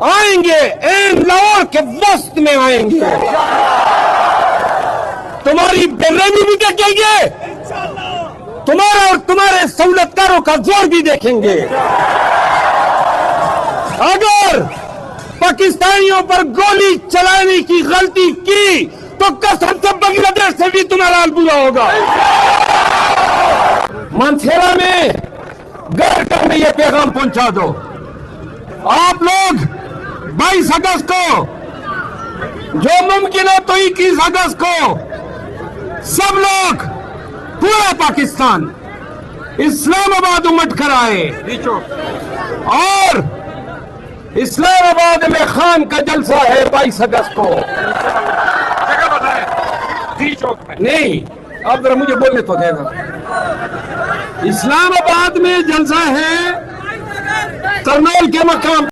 आएंगे, एन लाहौर के वस्त में आएंगे, तुम्हारी बेरहमी भी देखेंगे, तुम्हारा और तुम्हारे सहूलतकारों का जोर भी देखेंगे। अगर पाकिस्तानियों पर गोली चलाने की गलती की तो कसम से बांग्लादेश से भी तुम्हारा हाल बुरा होगा। मानसेरा में घर घर में यह पैगाम पहुंचा दो। आप लोग 22 अगस्त को, जो मुमकिन है तो 21 अगस्त को, सब लोग, पूरा पाकिस्तान इस्लामाबाद उमड़ कर आए और इस्लामाबाद में खान का जलसा है 22 अगस्त को। नहीं, अब जरा मुझे बोलने तो देना। इस्लामाबाद में जलसा है करनौल के मकाम